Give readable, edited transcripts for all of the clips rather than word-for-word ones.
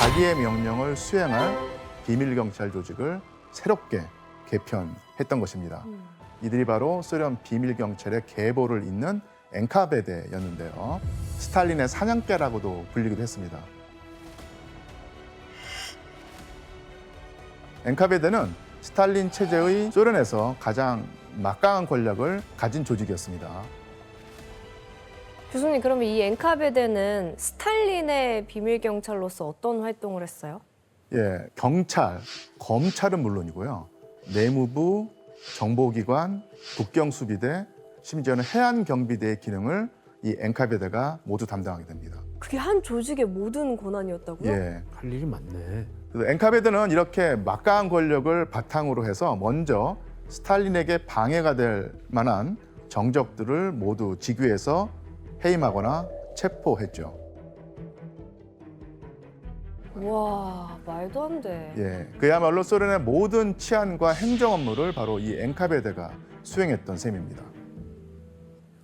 자기의 명령을 수행할 비밀경찰 조직을 새롭게 개편했던 것입니다. 이들이 바로 소련 비밀경찰의 계보를 잇는 엔카베데였는데요. 스탈린의 사냥개라고도 불리기도 했습니다. 엔카베데는 스탈린 체제의 소련에서 가장 막강한 권력을 가진 조직이었습니다. 교수님, 그러면 이 엔카베데는 스탈린의 비밀경찰로서 어떤 활동을 했어요? 예, 경찰, 검찰은 물론이고요. 내무부, 정보기관, 국경수비대, 심지어는 해안경비대의 기능을 이 엔카베데가 모두 담당하게 됩니다. 그게 한 조직의 모든 권한이었다고요? 예, 할 일이 많네. 그래서 엔카베데는 이렇게 막강한 권력을 바탕으로 해서 먼저 스탈린에게 방해가 될 만한 정적들을 모두 직위해서 해임하거나 체포했죠. 와, 말도 안 돼. 예, 그야말로 소련의 모든 치안과 행정 업무를 바로 이 엔카베데가 수행했던 셈입니다.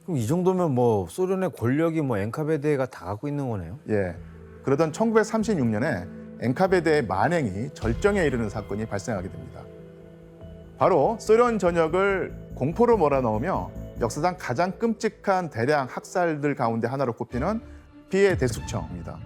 그럼 이 정도면 뭐 소련의 권력이 뭐 엔카베데가 다 갖고 있는 거네요. 예, 그러던 1936년에 엔카베데의 만행이 절정에 이르는 사건이 발생하게 됩니다. 바로 소련 전역을 공포로 몰아넣으며 역사상 가장 끔찍한 대량 학살들 가운데 하나로 꼽히는 피해 대숙청입니다.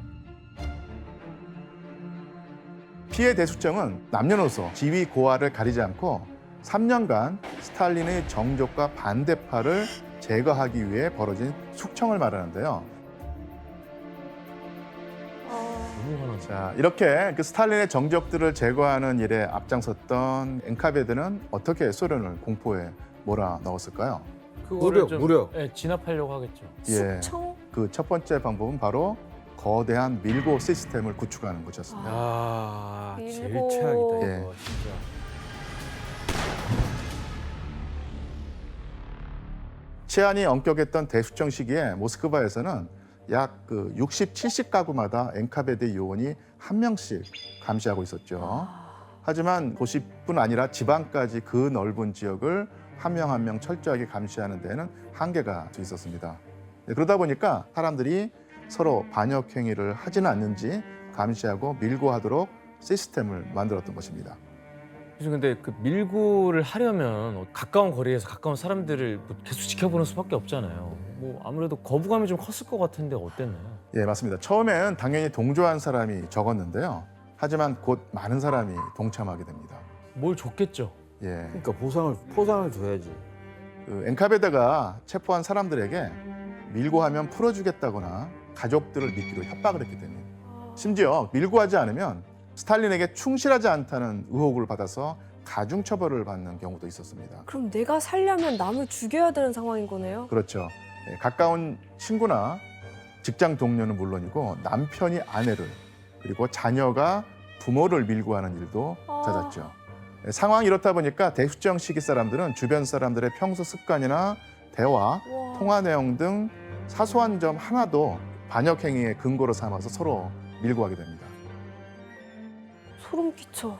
피해 대숙청은 남녀노소, 지위 고하를 가리지 않고 3년간 스탈린의 정족과 반대파를 제거하기 위해 벌어진 숙청을 말하는데요. 자, 이렇게 그 스탈린의 정적들을 제거하는 일에 앞장섰던 엔카베데는 어떻게 소련을 공포에 몰아넣었을까요? 무력, 무력. 네, 진압하려고 하겠죠. 예, 숙청? 그 첫 번째 방법은 바로 거대한 밀고 시스템을 구축하는 것이었습니다. 아, 제일 일본. 최악이다 이거 예. 진짜. 치안이 엄격했던 대수청 시기에 모스크바에서는 약 60, 70가구마다 엔카베데 요원이 한 명씩 감시하고 있었죠. 하지만 도시뿐 아니라 지방까지 그 넓은 지역을 한 명 한 명 철저하게 감시하는 데에는 한계가 있었습니다. 그러다 보니까 사람들이 서로 반역 행위를 하지는 않는지 감시하고 밀고하도록 시스템을 만들었던 것입니다. 그래서 근데 그 밀고를 하려면 가까운 거리에서 가까운 사람들을 뭐 계속 지켜보는 수밖에 없잖아요. 뭐 아무래도 거부감이 좀 컸을 것 같은데 어땠나요? 예, 맞습니다. 처음엔 당연히 동조한 사람이 적었는데요. 하지만 곧 많은 사람이 동참하게 됩니다. 뭘 줬겠죠. 예, 그러니까 포상을 줘야지. 그 엔카베데가 체포한 사람들에게 밀고하면 풀어주겠다거나 가족들을 믿기로 협박을 했기 때문에 심지어 밀고하지 않으면 스탈린에게 충실하지 않다는 의혹을 받아서 가중처벌을 받는 경우도 있었습니다. 그럼 내가 살려면 남을 죽여야 되는 상황인 거네요? 그렇죠. 예, 가까운 친구나 직장 동료는 물론이고 남편이 아내를 그리고 자녀가 부모를 밀고하는 일도 잦았죠. 예, 상황이 이렇다 보니까 대수청 시기 사람들은 주변 사람들의 평소 습관이나 대화, 와. 통화 내용 등 사소한 점 하나도 반역 행위의 근거로 삼아서 서로 밀고하게 됩니다. 소름 끼쳐.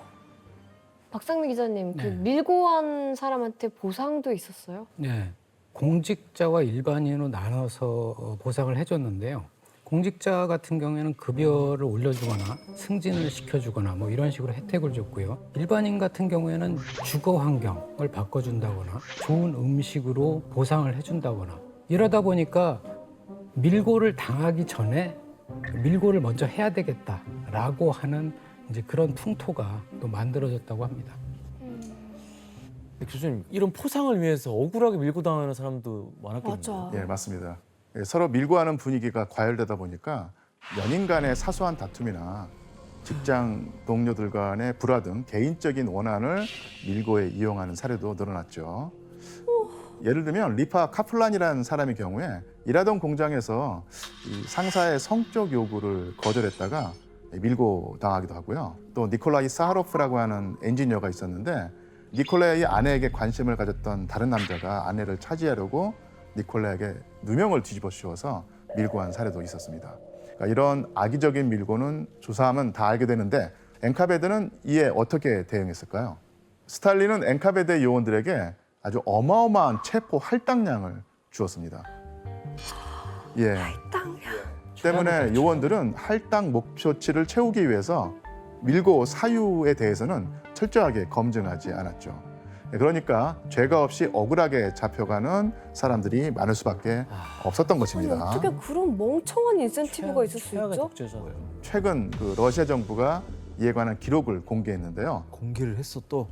박상민 기자님, 그 네. 밀고한 사람한테 보상도 있었어요? 네, 공직자와 일반인으로 나눠서 보상을 해줬는데요. 공직자 같은 경우에는 급여를 올려주거나 승진을 시켜주거나 뭐 이런 식으로 혜택을 줬고요. 일반인 같은 경우에는 주거 환경을 바꿔준다거나 좋은 음식으로 보상을 해준다거나 이러다 보니까 밀고를 당하기 전에 밀고를 먼저 해야 되겠다라고 하는 이제 그런 풍토가 또 만들어졌다고 합니다. 근데 교수님, 이런 포상을 위해서 억울하게 밀고 당하는 사람도 많았겠네요. 맞아. 예, 맞습니다. 예, 서로 밀고하는 분위기가 과열되다 보니까 연인 간의 사소한 다툼이나 직장 동료들 간의 불화 등 개인적인 원한을 밀고에 이용하는 사례도 늘어났죠. 예를 들면 리파 카플란이라는 사람의 경우에 일하던 공장에서 이 상사의 성적 요구를 거절했다가 밀고 당하기도 하고요. 또 니콜라이 사하로프라고 하는 엔지니어가 있었는데 니콜라이의 아내에게 관심을 가졌던 다른 남자가 아내를 차지하려고 니콜라이에게 누명을 뒤집어 씌워서 밀고한 사례도 있었습니다. 그러니까 이런 악의적인 밀고는 조사하면 다 알게 되는데 엔카베데는 이에 어떻게 대응했을까요? 스탈린은 엔카베데 요원들에게 아주 어마어마한 체포 할당량을 주었습니다. 예, 땅. 때문에 그렇죠. 요원들은 할당 목표치를 채우기 위해서 밀고 사유에 대해서는 철저하게 검증하지 않았죠. 그러니까 죄가 없이 억울하게 잡혀가는 사람들이 많을 수밖에 없었던 아니, 것입니다. 어떻게 그런 멍청한 인센티브가 있을 수 최악의 있죠? 독재자. 최근 그 러시아 정부가 이에 관한 기록을 공개했는데요. 공개를 했어 또.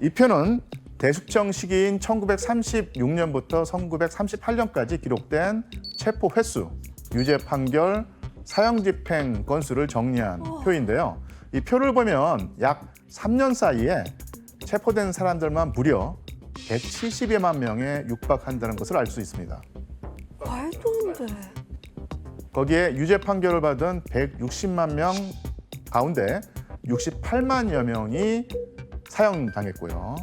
이 표는 대숙청 시기인 1936년부터 1938년까지 기록된 체포 횟수, 유죄 판결, 사형 집행 건수를 정리한 표인데요. 이 표를 보면 약 3년 사이에 체포된 사람들만 무려 170여만 명에 육박한다는 것을 알 수 있습니다. 말도 안 돼. 거기에 유죄 판결을 받은 160만 명 가운데 68만여 명이 사형당했고요.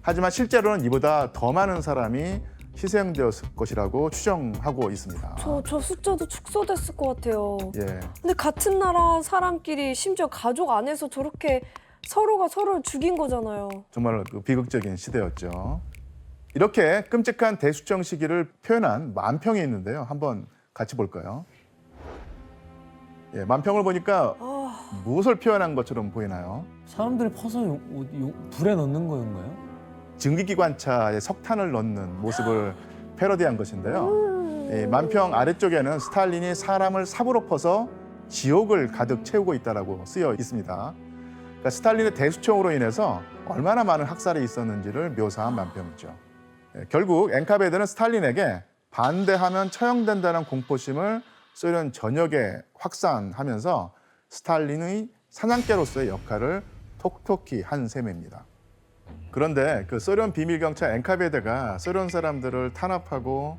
하지만 실제로는 이보다 더 많은 사람이 희생되었을 것이라고 추정하고 있습니다. 저 숫자도 축소됐을 것 같아요. 예, 근데 같은 나라 사람끼리 심지어 가족 안에서 저렇게 서로가 서로를 죽인 거잖아요. 정말 그 비극적인 시대였죠. 이렇게 끔찍한 대숙청 시기를 표현한 만평이 있는데요. 한번 같이 볼까요? 예, 만평을 보니까 무엇을 표현한 것처럼 보이나요? 사람들이 퍼서 불에 넣는 거인가요? 증기기관차에 석탄을 넣는 모습을 패러디한 것인데요. 이 만평 아래쪽에는 스탈린이 사람을 삽으로 퍼서 지옥을 가득 채우고 있다라고 쓰여 있습니다. 그러니까 스탈린의 대수청으로 인해서 얼마나 많은 학살이 있었는지를 묘사한 만평이죠. 결국 엔카베드는 스탈린에게 반대하면 처형된다는 공포심을 소련 전역에 확산하면서 스탈린의 사냥개로서의 역할을 톡톡히 한 셈입니다. 그런데 그 소련 비밀경찰 엔카베드가 소련 사람들을 탄압하고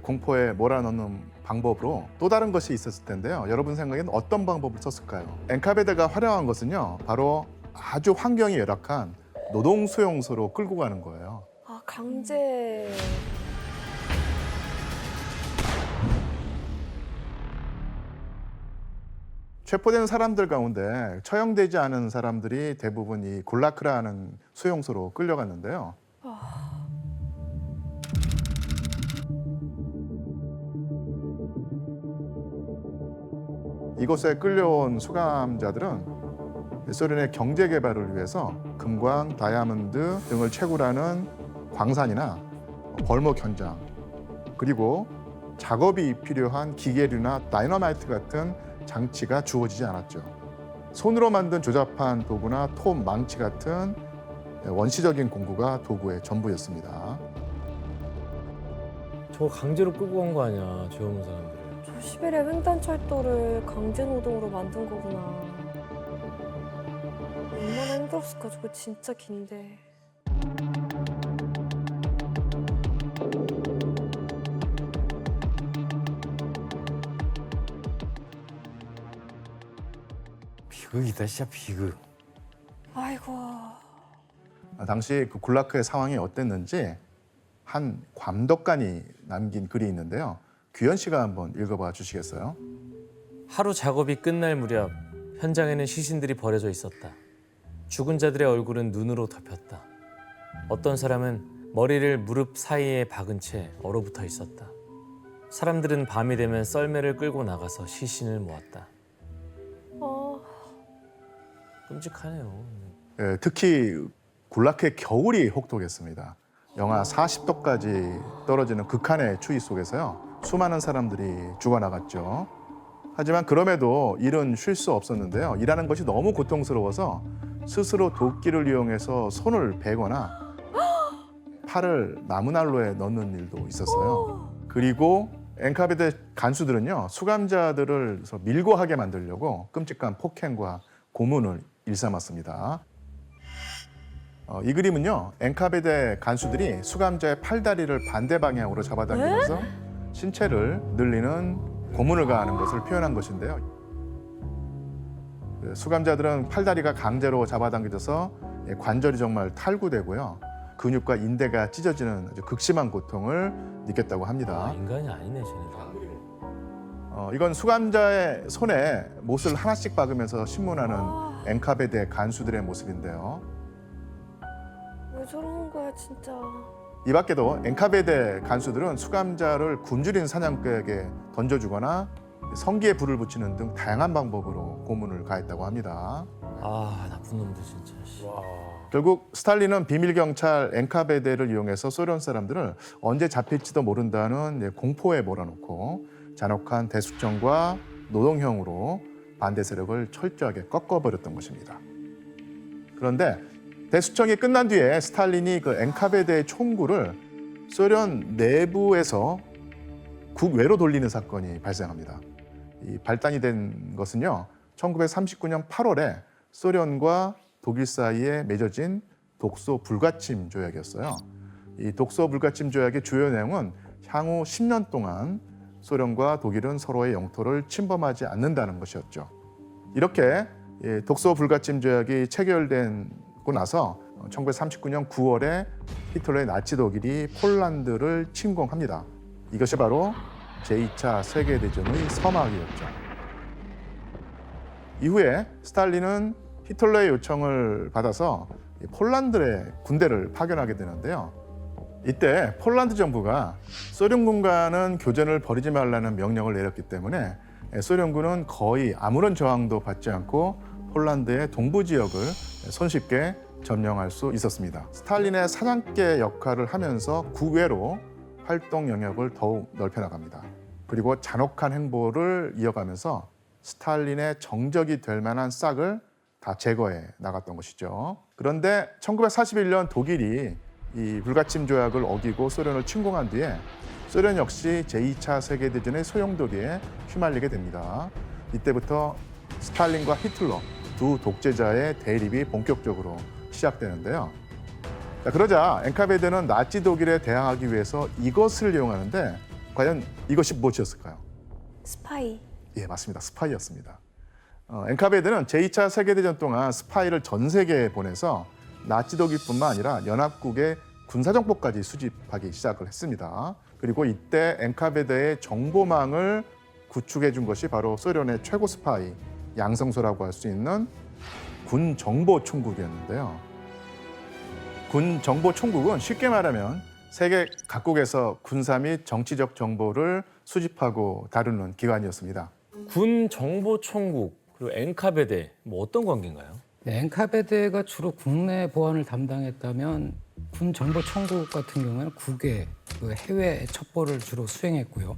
공포에 몰아넣는 방법으로 또 다른 것이 있었을 텐데요. 여러분 생각에는 어떤 방법을 썼을까요? 엔카베드가 활용한 것은요, 바로 아주 환경이 열악한 노동 수용소로 끌고 가는 거예요. 아, 강제. 체포된 사람들 가운데 처형되지 않은 사람들이 대부분 이 굴라크라는 수용소로 끌려갔는데요. 이곳에 끌려온 수감자들은 소련의 경제 개발을 위해서 금광, 다이아몬드 등을 채굴하는 광산이나 벌목 현장, 그리고 작업이 필요한 기계류나 다이너마이트 같은 장치가 주어지지 않았죠. 손으로 만든 조잡한 도구나 톱, 망치 같은 원시적인 공구가 도구의 전부였습니다. 저거 강제로 끌고 간 거 아니야, 죄 없는 사람들을. 저 시베리아 횡단철도를 강제 노동으로 만든 거구나. 얼마나 힘들었을까, 저거 진짜 긴데. 비극이다 진짜 비극. 아이고. 당시 그 굴라크의 상황이 어땠는지 한 감독관이 남긴 글이 있는데요. 규현 씨가 한번 읽어봐 주시겠어요? 하루 작업이 끝날 무렵 현장에는 시신들이 버려져 있었다. 죽은 자들의 얼굴은 눈으로 덮였다. 어떤 사람은 머리를 무릎 사이에 박은 채 얼어붙어 있었다. 사람들은 밤이 되면 썰매를 끌고 나가서 시신을 모았다. 끔찍하네요. 예, 특히 굴라크의 겨울이 혹독했습니다. 영하 40도까지 떨어지는 극한의 추위 속에서요, 수많은 사람들이 죽어나갔죠. 하지만 그럼에도 일은 쉴 수 없었는데요. 일하는 것이 너무 고통스러워서 스스로 도끼를 이용해서 손을 베거나 팔을 나무난로에 넣는 일도 있었어요. 그리고 엔카베드 간수들은요, 수감자들을 밀고 하게 만들려고 끔찍한 폭행과 고문을 일삼았습니다. 이 그림은요, 엔카베드 간수들이 수감자의 팔다리를 반대 방향으로 잡아당기면서 신체를 늘리는 고문을 가하는 것을 표현한 것인데요. 수감자들은 팔다리가 강제로 잡아당겨져서 관절이 정말 탈구되고요, 근육과 인대가 찢어지는 아주 극심한 고통을 느꼈다고 합니다. 인간이 아니네, 쟤네들. 이건 수감자의 손에 못을 하나씩 박으면서 신문하는 엔카베드 간수들의 모습인데요. 왜 저러는 거야, 진짜. 이 밖에도 엔카베데 간수들은 수감자를 굶주린 사냥꾼에게 던져주거나 성기에 불을 붙이는 등 다양한 방법으로 고문을 가했다고 합니다. 아 나쁜 놈들 진짜. 씨. 결국 스탈린은 비밀 경찰 엔카베데를 이용해서 소련 사람들을 언제 잡힐지도 모른다는 공포에 몰아넣고 잔혹한 대숙청과 노동형으로 반대 세력을 철저하게 꺾어버렸던 것입니다. 그런데 대숙청이 끝난 뒤에 스탈린이 그 엔카베데의 총구를 소련 내부에서 국외로 돌리는 사건이 발생합니다. 이 발단이 된 것은요, 1939년 8월에 소련과 독일 사이에 맺어진 독소 불가침 조약이었어요. 이 독소 불가침 조약의 주요 내용은 향후 10년 동안 소련과 독일은 서로의 영토를 침범하지 않는다는 것이었죠. 이렇게 독소 불가침 조약이 체결되고 나서 1939년 9월에 히틀러의 나치 독일이 폴란드를 침공합니다. 이것이 바로 제2차 세계대전의 서막이었죠. 이후에 스탈린은 히틀러의 요청을 받아서 폴란드에 군대를 파견하게 되는데요. 이때 폴란드 정부가 소련군과는 교전을 벌이지 말라는 명령을 내렸기 때문에 소련군은 거의 아무런 저항도 받지 않고 폴란드의 동부 지역을 손쉽게 점령할 수 있었습니다. 스탈린의 사냥개 역할을 하면서 국외로 활동 영역을 더욱 넓혀나갑니다. 그리고 잔혹한 행보를 이어가면서 스탈린의 정적이 될 만한 싹을 다 제거해 나갔던 것이죠. 그런데 1941년 독일이 이 불가침 조약을 어기고 소련을 침공한 뒤에 소련 역시 제2차 세계대전의 소용돌이에 휘말리게 됩니다. 이때부터 스탈린과 히틀러 두 독재자의 대립이 본격적으로 시작되는데요. 자, 그러자 엔카베데는 나치 독일에 대항하기 위해서 이것을 이용하는데 과연 이것이 무엇이었을까요? 스파이. 예, 맞습니다. 스파이였습니다. 엔카베데는 제2차 세계대전 동안 스파이를 전 세계에 보내서 나치 독일뿐만 아니라 연합국의 군사정보까지 수집하기 시작을 했습니다. 그리고 이때 엔카베데의 정보망을 구축해 준 것이 바로 소련의 최고 스파이 양성소라고 할 수 있는 군정보총국이었는데요. 군정보총국은 쉽게 말하면 세계 각국에서 군사 및 정치적 정보를 수집하고 다루는 기관이었습니다. 군 정보총국 그리고 엔카베데 뭐 어떤 관계인가요? 네, 엔카베데가 주로 국내 보안을 담당했다면 군 정보총국 같은 경우에는 국외, 그 해외 첩보를 주로 수행했고요.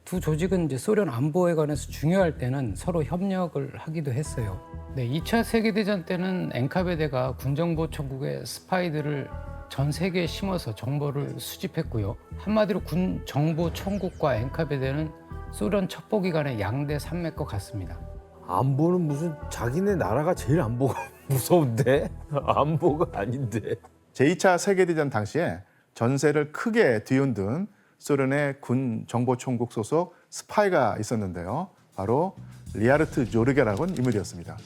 두 조직은 이제 소련 안보에 관해서 중요할 때는 서로 협력을 하기도 했어요. 네, 2차 세계대전 때는 엔카베데가 군정보총국의 스파이들을 전 세계에 심어서 정보를 수집했고요. 한마디로 군 정보총국과 엔카베데는 소련 첩보기관의 양대 산맥과 같습니다. 안보는 무슨 자기네 나라가 제일 안보가 무서운데? 안보가 아닌데. 제2차 세계대전 당시에 전세를 크게 뒤흔든 소련의 군 정보총국 소속 스파이가 있었는데요. 바로 리하르트 조르게라는 인물이었습니다.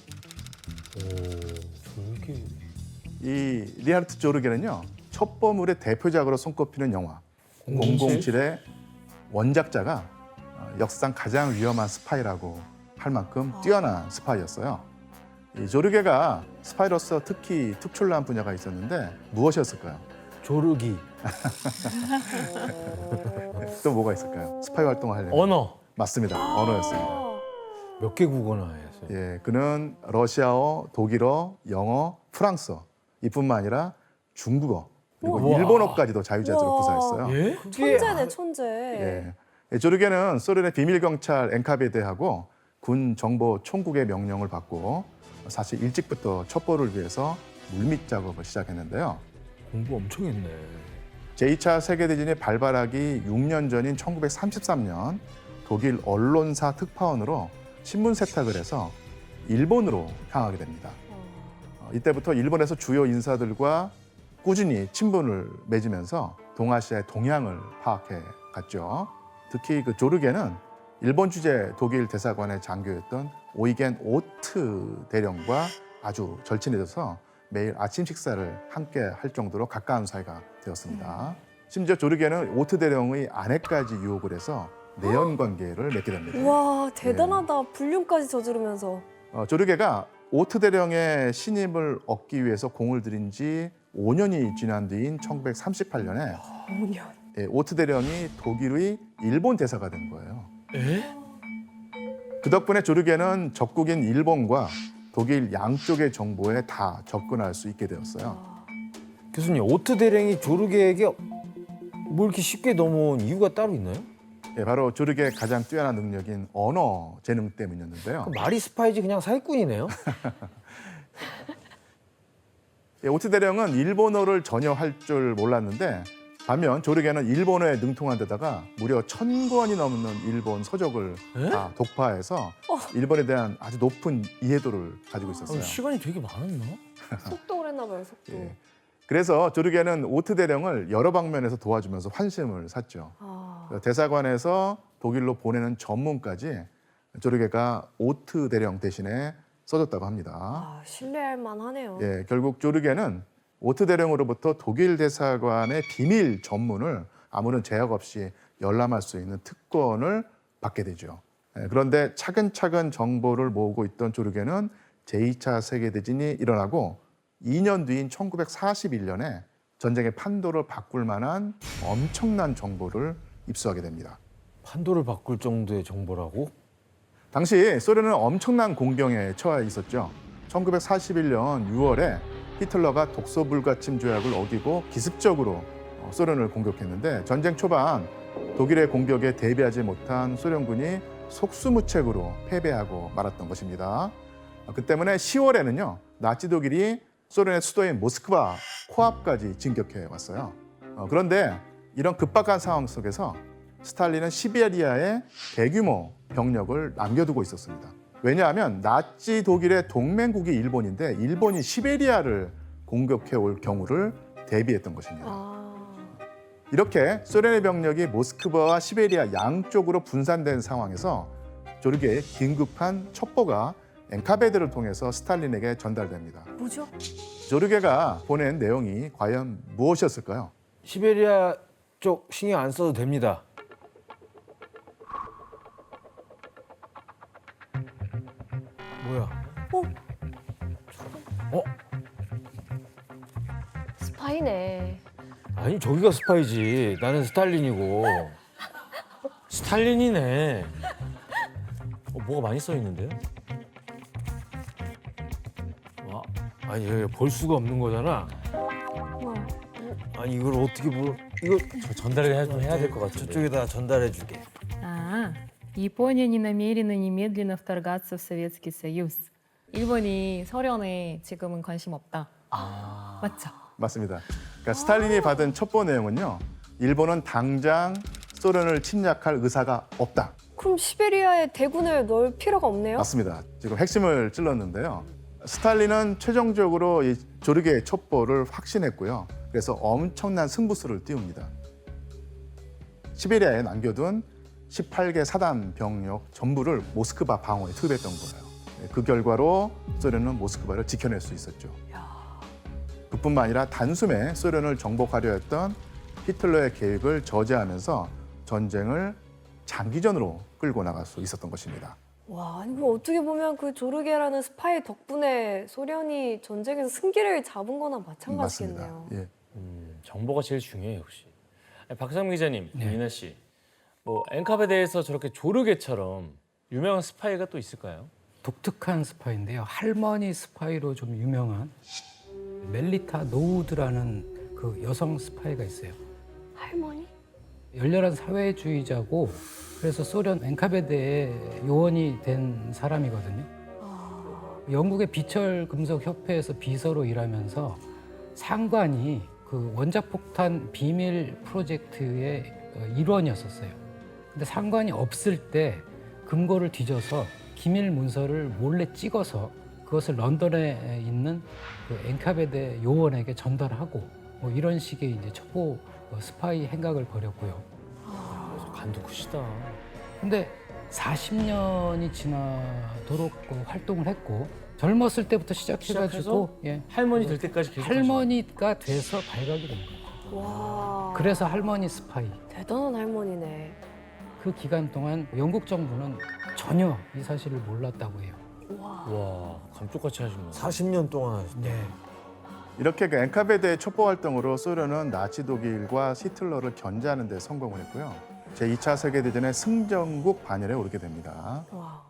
이 리하르트 조르게는요, 첩보물의 대표작으로 손꼽히는 영화 007의 원작자가 역사상 가장 위험한 스파이라고 할 만큼 뛰어난 스파이였어요. 이 조르게가 스파이로서 특히 특출난 분야가 있었는데 무엇이었을까요? 조르기. 또 뭐가 있을까요? 스파이 활동을 하려면 언어. 맞습니다. 언어였습니다. 몇 개 국어나 했어요? 예, 그는 러시아어, 독일어, 영어, 프랑스어 이뿐만 아니라 중국어 그리고 우와. 일본어까지도 자유자재로 우와. 구사했어요. 예? 천재네, 천재. 예. 조르게는 소련의 비밀 경찰 엔카베데하고 군 정보 총국의 명령을 받고 사실 일찍부터 첩보를 위해서 물밑 작업을 시작했는데요. 공부 엄청 했네. 제2차 세계대전이 발발하기 6년 전인 1933년 독일 언론사 특파원으로 신문 세탁을 해서 일본으로 향하게 됩니다. 이때부터 일본에서 주요 인사들과 꾸준히 친분을 맺으면서 동아시아의 동향을 파악해 갔죠. 특히 그 조르게는 일본 주재 독일 대사관의 장교였던 오이겐 오트 대령과 아주 절친해져서 매일 아침 식사를 함께 할 정도로 가까운 사이가 되었습니다. 심지어 조르게는 오트 대령의 아내까지 유혹을 해서 내연 관계를 맺게 됩니다. 와, 대단하다. 불륜까지 저지르면서. 조르게가 오트 대령의 신임을 얻기 위해서 공을 들인 지 5년이 지난 뒤인 1938년에 5년. 오트 대령이 독일의 일본 대사가 된 거예요. 에? 그 덕분에 조르게는 적국인 일본과 독일 양쪽의 정보에 다 접근할 수 있게 되었어요. 교수님, 오트 대령이 조르게에게 뭐 이렇게 쉽게 넘어온 이유가 따로 있나요? 바로 조르게의 가장 뛰어난 능력인 언어 재능 때문이었는데요. 말이 스파이지 그냥 사기꾼이네요. 오트 대령은 일본어를 전혀 할 줄 몰랐는데 반면 조르게는 일본어에 능통한 데다가 무려 1,000권이 넘는 일본 서적을 다 독파해서 일본에 대한 아주 높은 이해도를 가지고 있었어요. 시간이 되게 많았나? 속독을 했나 봐요, 속독. 예. 그래서 조르게는 오트 대령을 여러 방면에서 도와주면서 환심을 샀죠. 대사관에서 독일로 보내는 전문까지 조르게가 오트 대령 대신에 써줬다고 합니다. 신뢰할 만하네요. 예, 결국 조르게는 오트 대령으로부터 독일 대사관의 비밀 전문을 아무런 제약 없이 열람할 수 있는 특권을 받게 되죠. 예, 그런데 차근차근 정보를 모으고 있던 조르게는 제2차 세계대전이 일어나고 2년 뒤인 1941년에 전쟁의 판도를 바꿀 만한 엄청난 정보를 입수하게 됩니다. 판도를 바꿀 정도의 정보라고? 당시 소련은 엄청난 공경에 처해 있었죠. 1941년 6월에 히틀러가 독소 불가침 조약을 어기고 기습적으로 소련을 공격했는데 전쟁 초반 독일의 공격에 대비하지 못한 소련군이 속수무책으로 패배하고 말았던 것입니다. 그 때문에 10월에는요, 나치 독일이 소련의 수도인 모스크바 코앞까지 진격해 왔어요. 그런데 이런 급박한 상황 속에서 스탈린은 시베리아에 대규모 병력을 남겨두고 있었습니다. 왜냐하면 나치 독일의 동맹국이 일본인데 일본이 시베리아를 공격해 올 경우를 대비했던 것입니다. 이렇게 소련의 병력이 모스크바와 시베리아 양쪽으로 분산된 상황에서 조르게의 긴급한 첩보가 엔카베드를 통해서 스탈린에게 전달됩니다. 뭐죠? 조르게가 보낸 내용이 과연 무엇이었을까요? 시베리아 쪽 신경 안 써도 됩니다. 뭐야? 스파이네. 아니 저기가 스파이지. 나는 스탈린이고. 스탈린이네. 뭐가 많이 써 있는데요? 와, 아니 여기 볼 수가 없는 거잖아. 아니 이걸 어떻게 이거 전달을 해야 될 것 같은데. 저쪽에다 전달해 줄게. Япония не намерена немедленно вторгаться в Советский Союз. 일본이 소련에 지금은 관심 없다. 맞죠? 맞습니다. 그러니까 스탈린이 받은 첩보 내용은요, 일본은 당장 소련을 침략할 의사가 없다. 그럼 시베리아에 대군을 넣을 필요가 없네요? 맞습니다. 지금 핵심을 찔렀는데요. 스탈린은 최종적으로 이 조르게의 첩보를 확신했고요. 그래서 엄청난 승부수를 띄웁니다. 시베리아에 남겨둔 18개 사단 병력 전부를 모스크바 방어에 투입했던 거예요. 그 결과로 소련은 모스크바를 지켜낼 수 있었죠. 그뿐만 아니라 단숨에 소련을 정복하려 했던 히틀러의 계획을 저지하면서 전쟁을 장기전으로 끌고 나갈 수 있었던 것입니다. 와, 아니 뭐 어떻게 보면 그 조르게라는 스파이 덕분에 소련이 전쟁에서 승기를 잡은 거나 마찬가지겠네요. 맞습니다. 예. 정보가 제일 중요해요, 역시. 박상민 기자님, 이나 씨, 뭐 엔캅에 대해서 저렇게 조르게처럼 유명한 스파이가 또 있을까요? 독특한 스파이인데요. 할머니 스파이로 좀 유명한 멜리타 노우드라는 그 여성 스파이가 있어요. 할머니? 열렬한 사회주의자고 그래서 소련 엔카베드의 요원이 된 사람이거든요. 영국의 비철 금속 협회에서 비서로 일하면서 상관이 그 원자폭탄 비밀 프로젝트의 일원이었었어요. 근데 상관이 없을 때 금고를 뒤져서 기밀 문서를 몰래 찍어서 그것을 런던에 있는 그 엔카베드 요원에게 전달하고 뭐 이런 식의 이제 첩보 스파이 행각을 벌였고요. 간도 크시다. 근데 40년이 지나도록 그 활동을 했고 젊었을 때부터 시작해가지고 할머니 될 때까지 계속 할머니가 돼서 발각이 된 거예요. 와, 그래서 할머니 스파이. 대단한 할머니네. 그 기간 동안 영국 정부는 전혀 이 사실을 몰랐다고 해요. 와, 감쪽같이 하시는 거. 40년 동안 네. 이렇게 그 엔카베드의 첩보 활동으로 소련은 나치 독일과 히틀러를 견제하는 데 성공을 했고요. 제2차 세계대전의 승전국 반열에 오르게 됩니다. 와.